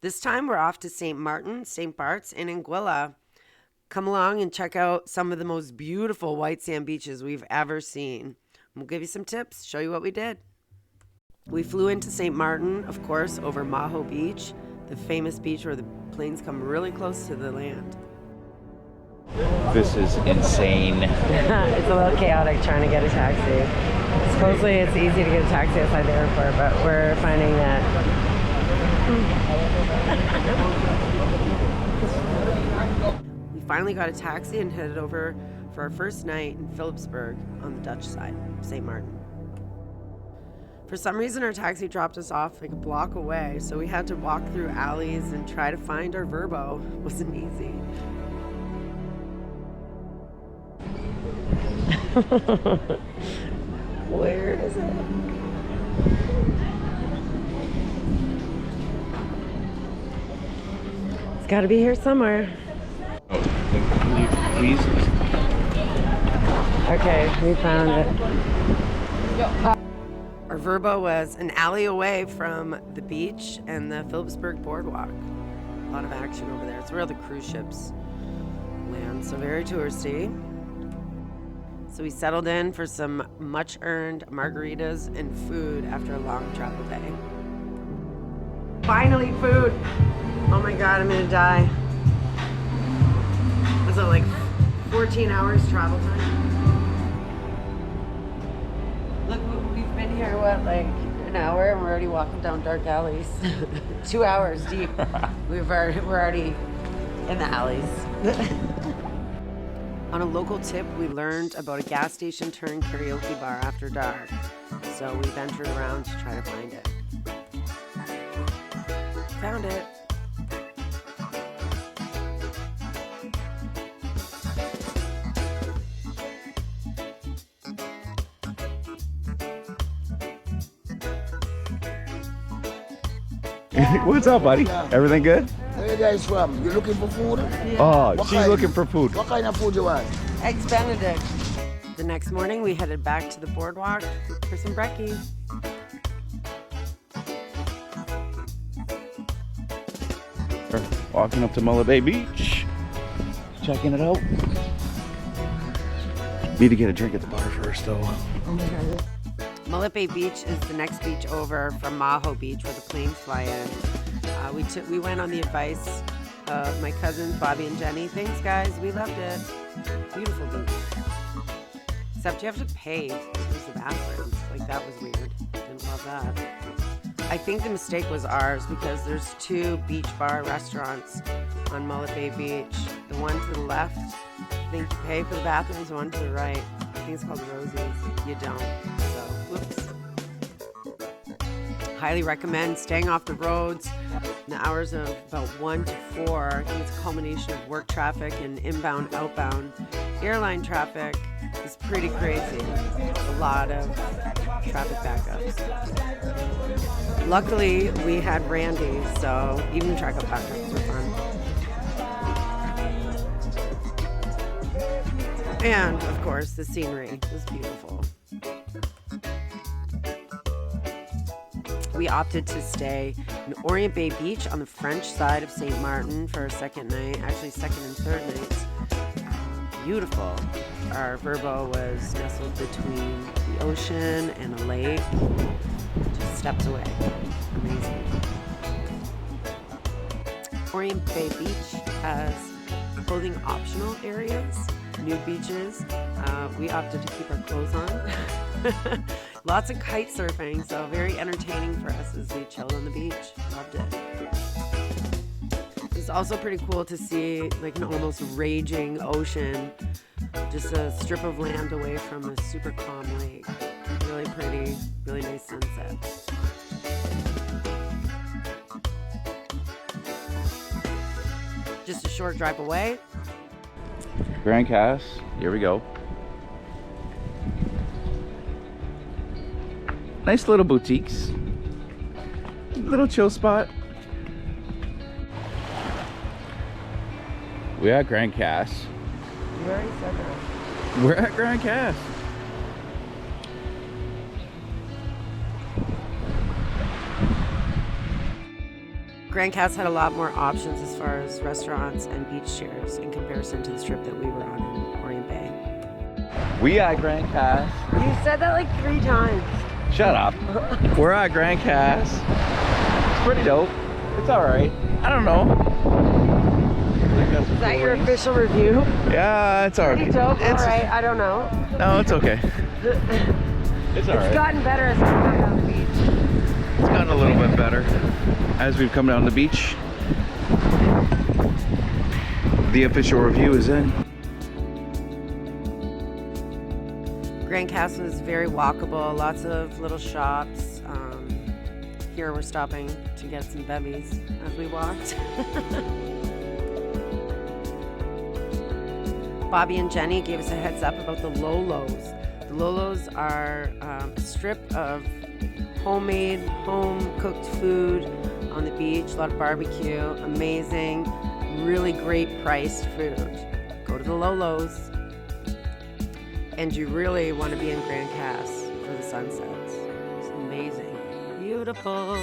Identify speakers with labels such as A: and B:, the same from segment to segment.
A: This time we're off to St. Maarten, St. Barts, and Anguilla. Come along and check out some of the most beautiful white sand beaches we've ever seen. We'll give you some tips, show you what we did. We flew into St. Maarten, of course, over Monohull Beach, the famous beach where the planes come really close to the land.
B: This is insane.
A: It's a little chaotic trying to get a taxi. Supposedly it's easy to get a taxi outside the airport, but we're finding that we finally got a taxi and headed over for our first night in Phillipsburg on the Dutch side of St. Maarten. For some reason our taxi dropped us off like a block away, so we had to walk through alleys and try to find our Verbo. It wasn't easy. Where is it? It's got to be here somewhere.
B: Please.
A: Okay, we found it. Our Verbo was an alley away from the beach and the Phillipsburg boardwalk. A lot of action over there. It's where the cruise ships land, so very touristy. So we settled in for some much-earned margaritas and food after a long travel day. Finally, food! Oh my god, I'm gonna die. Was it like 14 hours travel time? Look, we've been here, what, like an hour, and we're already walking down dark alleys. 2 hours deep. We're already in the alleys. On a local tip, we learned about a gas station turned karaoke bar after dark, so we ventured around to try to find it. Found it.
B: What's up, buddy? Everything good?
C: Where you guys from? You looking for food?
A: Yeah.
B: Oh,
C: What
B: she's
C: kind?
B: looking for food.
C: What kind of food you want?
A: Eggs Benedict. The next morning, we headed back to the boardwalk for some brekkie.
B: We're walking up to Mullet Bay Beach, checking it out. Need to get a drink at the bar first, though.
A: Oh my god. Mullet Bay Beach is the next beach over from Monohull Beach where the planes fly in. We went on the advice of my cousins Bobby and Jenny. Thanks guys, we loved it. Beautiful beach. Except you have to pay to use the bathrooms. Like that was weird. Didn't love that. I think the mistake was ours because there's 2 beach bar restaurants on Mullet Bay Beach. The one to the left, I think you pay for the bathrooms, the one to the right, I think it's called Rosie's. You don't. So, whoops. Highly recommend staying off the roads in the hours of about 1 to 4. I think it's a culmination of work traffic and inbound, outbound airline traffic. It's pretty crazy. A lot of traffic backups. Luckily, we had Randy, so even traffic backups were fun. And, of course, the scenery was beautiful. We opted to stay in Orient Bay Beach on the French side of St. Maarten for our second night, actually second and third nights. Beautiful. Our Verbo was nestled between the ocean and a lake, just steps away. Amazing. Orient Bay Beach has clothing optional areas, nude beaches. We opted to keep our clothes on. Lots of kite surfing, so very entertaining for us as we chilled on the beach. Loved it. It's also pretty cool to see like an almost raging ocean, just a strip of land away from a super calm lake. Really pretty, really nice sunset. Just a short drive away.
B: Grand Cass, here we go. Nice little boutiques. Little chill spot. We're at Grand Cass.
A: You already said that.
B: We're at Grand Cass.
A: Grand Cass had a lot more options as far as restaurants and beach chairs in comparison to the strip that we were on in Orient Bay.
B: We at Grand Cass.
A: You said that like 3 times.
B: Shut up. We're at Grand Cass. It's pretty dope. It's alright. I don't know.
A: Is that your official review?
B: Yeah, it's alright.
A: Pretty dope. Alright, I don't know.
B: No, it's okay. It's alright.
A: It's gotten better as we've come down the beach.
B: It's gotten a little bit better as we've come down the beach. The official review is in.
A: Grand Cass was very walkable, lots of little shops. Here we're stopping to get some bevies as we walked. Bobby and Jenny gave us a heads up about the Lolos. The Lolos are a strip of homemade, home-cooked food on the beach, a lot of barbecue, amazing, really great priced food. Go to the Lolos. And you really want to be in Grand Cass for the sunsets. It's amazing. Beautiful.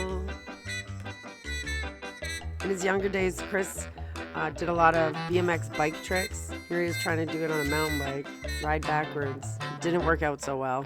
A: In his younger days, Chris did a lot of BMX bike tricks. Here he is trying to do it on a mountain bike, ride backwards. It didn't work out so well.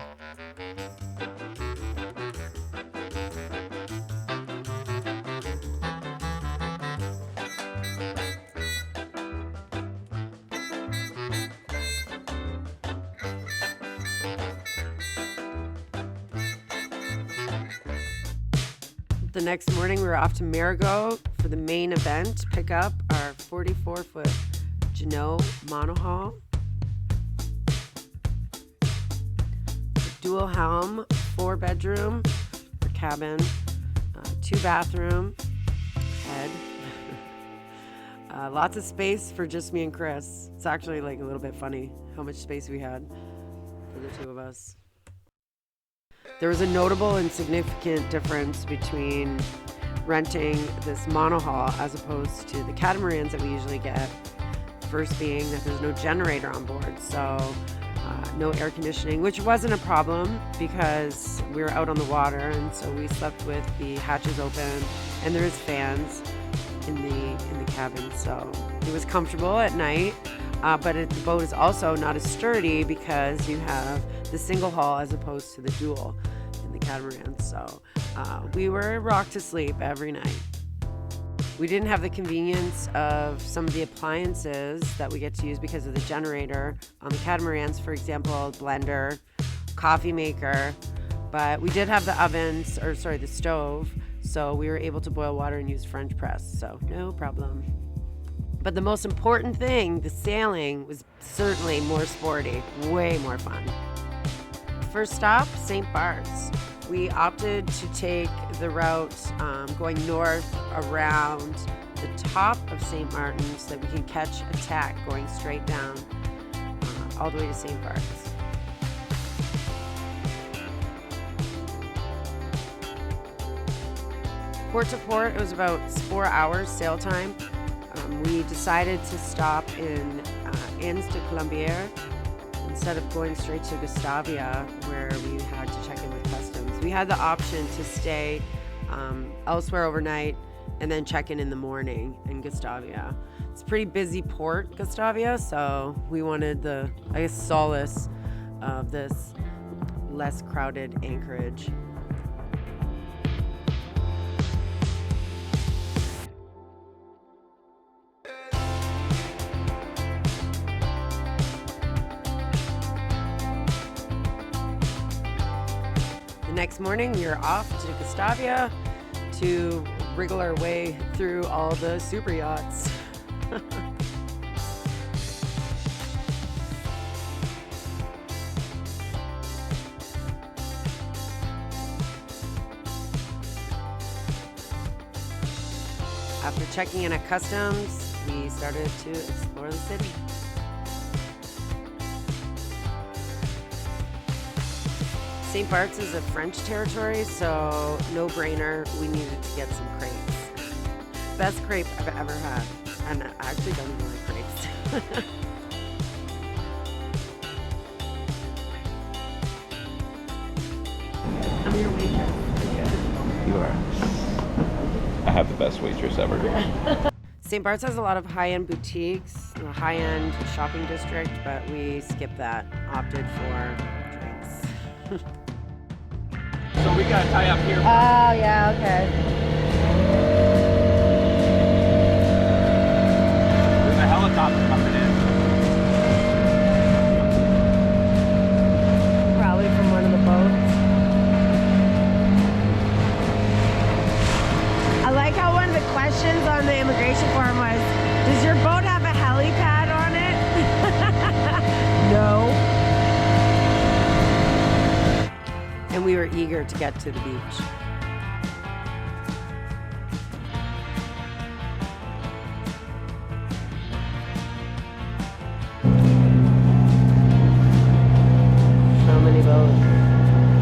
A: The next morning, we were off to Marigot for the main event, pick up our 44-foot Jeanneau Monohull. Dual helm, 4-bedroom cabin, 2-bathroom, head. Lots of space for just me and Chris. It's actually like a little bit funny how much space we had for the two of us. There was a notable and significant difference between renting this monohull as opposed to the catamarans that we usually get. First being that there's no generator on board, so no air conditioning, which wasn't a problem because we were out on the water, and so we slept with the hatches open, and there is fans in the cabin, so it was comfortable at night. But the boat is also not as sturdy because you have the single hull as opposed to the dual in the catamaran. So we were rocked to sleep every night. We didn't have the convenience of some of the appliances that we get to use because of the generator on the catamarans, for example, blender, coffee maker, but we did have the stove, so we were able to boil water and use French press, so no problem. But the most important thing, the sailing, was certainly more sporty, way more fun. First stop, St. Barts. We opted to take the route going north around the top of Sint Maarten so that we can catch a tack going straight down all the way to St. Barts. Port to port, it was about 4 hours sail time. We decided to stop in Anse de Colombier instead of going straight to Gustavia, where we had to check in with customs. We had the option to stay elsewhere overnight and then check in the morning in Gustavia. It's a pretty busy port, Gustavia, so we wanted the, solace of this less crowded anchorage. The next morning, we were off to Gustavia to wriggle our way through all the super yachts. After checking in at customs, we started to explore the city. St. Barts is a French territory, so no-brainer, we needed to get some crepes. Best crepe I've ever had, and I actually don't even like crepes. I'm your waitress.
B: Yeah, you are. I have the best waitress ever.
A: St. Barts has a lot of high-end boutiques, a high-end shopping district, but we skipped that, opted for drinks.
B: So we gotta tie up here.
A: Oh, yeah, okay.
B: There's a helicopter coming in.
A: Probably from one of the boats. I like how one of the questions on the immigration form was, does your boat have a helipad on it? No. And we were eager to get to the beach. So many boats,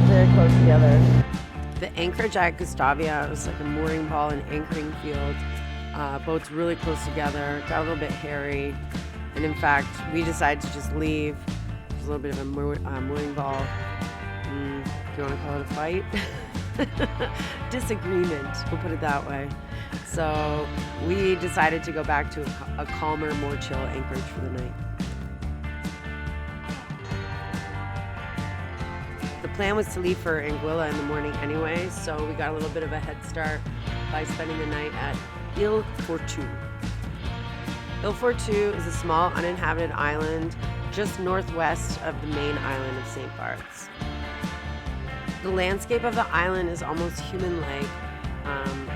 A: very close together. The anchorage at Gustavia was like a mooring ball and anchoring field. Boats really close together, got a little bit hairy, and in fact, we decided to just leave. There's a little bit of a mooring ball. Do you want to call it a fight? Disagreement, we'll put it that way. So we decided to go back to a calmer, more chill anchorage for the night. The plan was to leave for Anguilla in the morning anyway, so we got a little bit of a head start by spending the night at Ile Fourchue. Ile Fourchue is a small uninhabited island just northwest of the main island of St. Barts. The landscape of the island is almost human-like.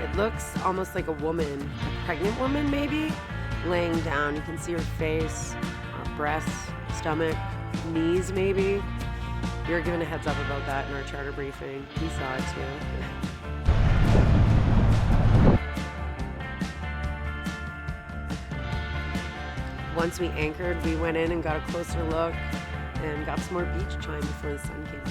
A: It looks almost like a woman, a pregnant woman maybe, laying down. You can see her face, breasts, stomach, knees maybe. We were given a heads up about that in our charter briefing. We saw it too. Once we anchored, we went in and got a closer look and got some more beach time before the sun came out.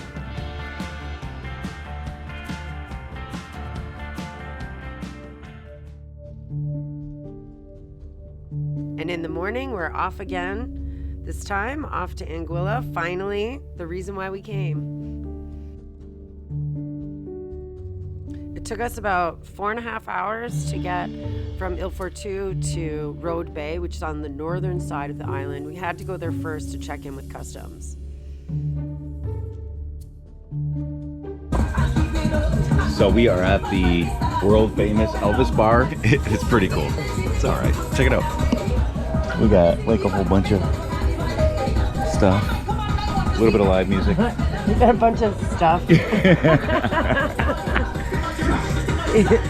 A: And in the morning, we're off again. This time, off to Anguilla. Finally, the reason why we came. It took us about 4.5 hours to get from Ile Fourchue to Orient Bay, which is on the northern side of the island. We had to go there first to check in with customs.
B: So we are at the world famous Elvis bar. It's pretty cool. It's all right. Check it out. We got like a whole bunch of stuff. A little bit of live music.
A: We got a bunch of stuff.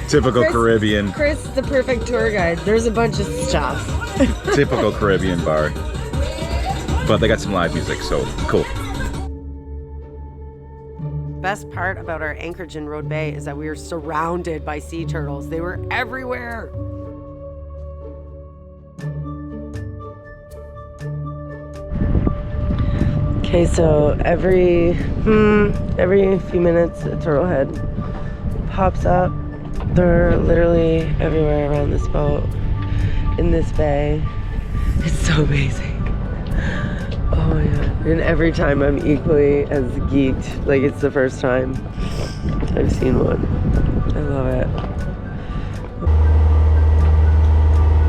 B: Typical Caribbean.
A: Chris, the perfect tour guide. There's a bunch of stuff.
B: Typical Caribbean bar. But they got some live music, so cool.
A: Best part about our anchorage in Orient Bay is that we were surrounded by sea turtles. They were everywhere. Okay, so every few minutes a turtle head pops up. They're literally everywhere around this boat, in this bay. It's so amazing. Oh my god. And every time I'm equally as geeked. Like it's the first time I've seen one. I love it.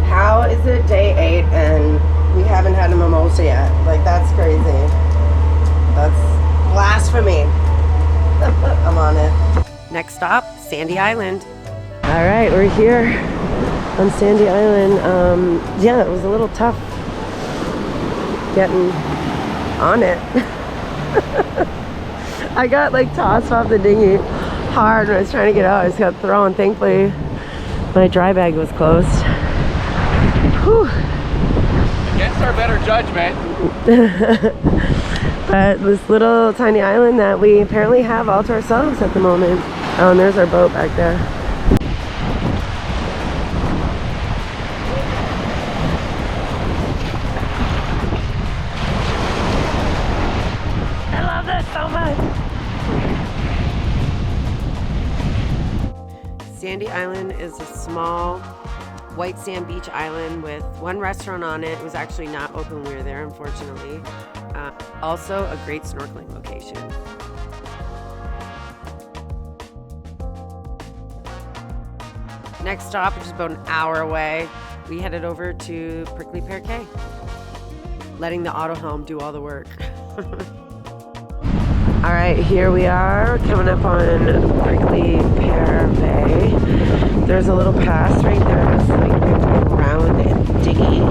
A: How is it day 8 and we haven't had a mimosa yet? Like that's crazy. That's blasphemy. I'm on it. Next stop, Sandy Island. All right, we're here on Sandy Island. Yeah, it was a little tough getting on it. I got like tossed off the dinghy hard when I was trying to get out. I just got thrown. Thankfully, my dry bag was closed. Whew.
B: Against our better judgment.
A: But this little tiny island that we apparently have all to ourselves at the moment. Oh, and there's our boat back there. I love this so much. Sandy Island is a small white sand beach island with one restaurant on it. It was actually not open when we were there, unfortunately. Also a great snorkeling location. Next stop, which is about an hour away, we headed over to Prickly Pear Cay, letting the auto helm do all the work. All right, here we are coming up on Prickly Pear Bay. There's a little pass right there. It's like round and dingy.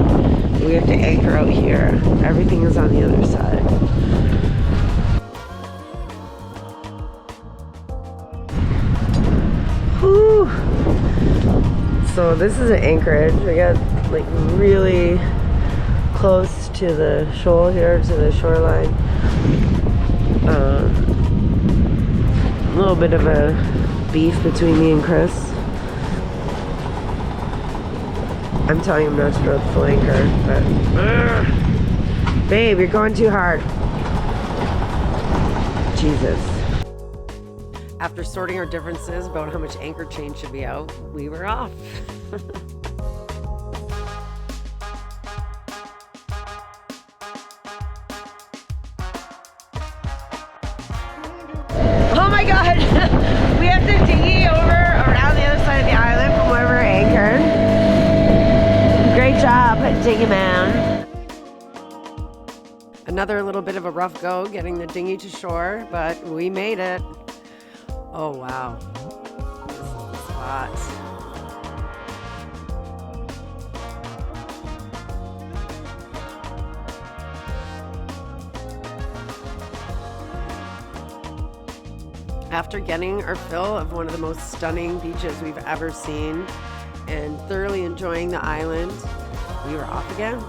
A: We have to anchor out here. Everything is on the other side. Whew. So this is an anchorage. We got like really close to the shoal here, to the shoreline. A little bit of a beef between me and Chris. I'm telling him not to throw the full anchor, but babe, you're going too hard. Jesus. After sorting our differences about how much anchor chain should be out, we were off. Oh my God! We have to dinghy over around the other side of the island from where we're anchored. Great job, dinghy man. Another little bit of a rough go getting the dinghy to shore, but we made it. Oh wow, this is the spot. After getting our fill of one of the most stunning beaches we've ever seen and thoroughly enjoying the island, we were off again.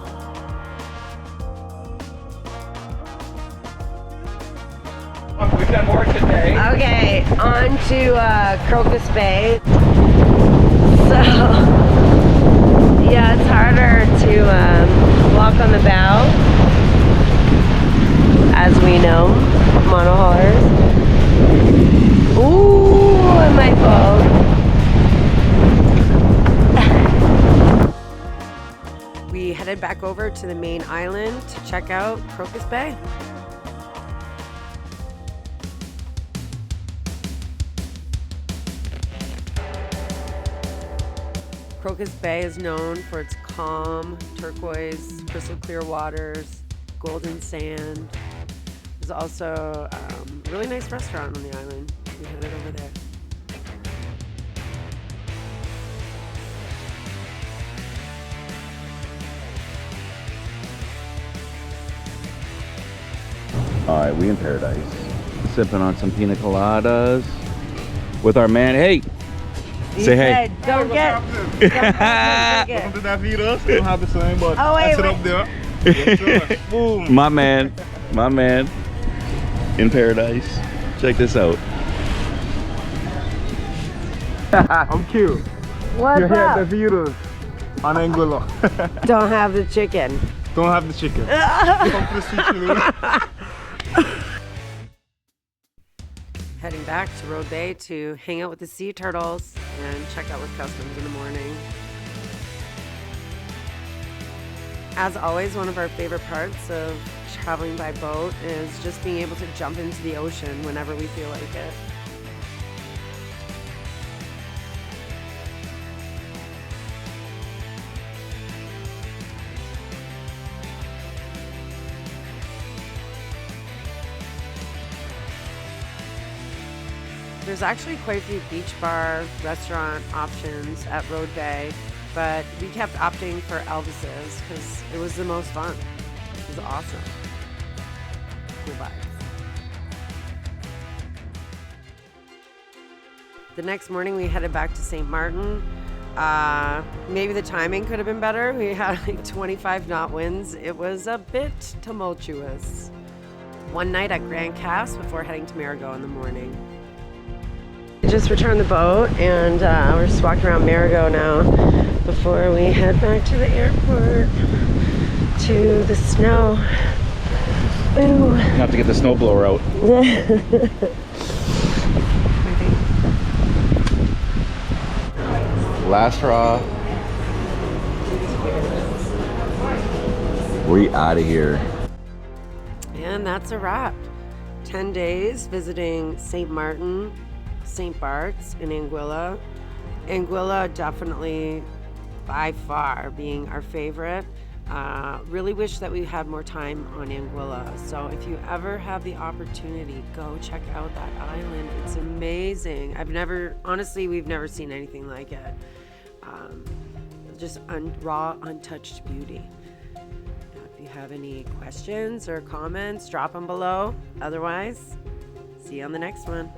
D: We've done more today.
A: Okay, on to Crocus Bay. So, yeah, it's harder to walk on the bow, as we know, monohullers. Ooh, I might fall. We headed back over to the main island to check out Crocus Bay. Crocus Bay is known for its calm, turquoise, crystal clear waters, golden sand. There's also a really nice restaurant on the island. We headed over there.
B: All right, we in paradise. Sipping on some pina coladas with our man. Hey, say hey.
A: Said, don't get
D: Welcome to Davida. Still have the same, but
A: Oh, wait,
D: that's it
A: wait.
D: up there. Yes, sir. Boom.
B: My man in paradise. Check this out.
D: I'm cute.
A: What's
D: You're here at
A: up?
D: Davida's on Anguilla.
A: Don't have the chicken.
D: Don't have the chicken. Come to the street, Chile.
A: Heading back to Road Bay to hang out with the sea turtles and check out with customs in the morning. As always, one of our favorite parts of traveling by boat is just being able to jump into the ocean whenever we feel like it. There's actually quite a few beach bar restaurant options at Road Bay, but we kept opting for Elvis's because it was the most fun. It was awesome. Cool vibes. The next morning we headed back to Sint Maarten. Maybe the timing could have been better. We had like 25 knot winds. It was a bit tumultuous. One night at Grand Cass before heading to Marigot in the morning. We just returned the boat and we're just walking around Marigot now before we head back to the airport to the snow. Ooh.
B: You have to get the snowblower out. Last straw. We out of here.
A: And that's a wrap. 10 days visiting Sint Maarten, St. Barts, and Anguilla. Anguilla definitely by far being our favorite. Really wish that we had more time on Anguilla. So if you ever have the opportunity, go check out that island. It's amazing. We've never seen anything like it. Just raw, untouched beauty. If you have any questions or comments, drop them below. Otherwise, see you on the next one.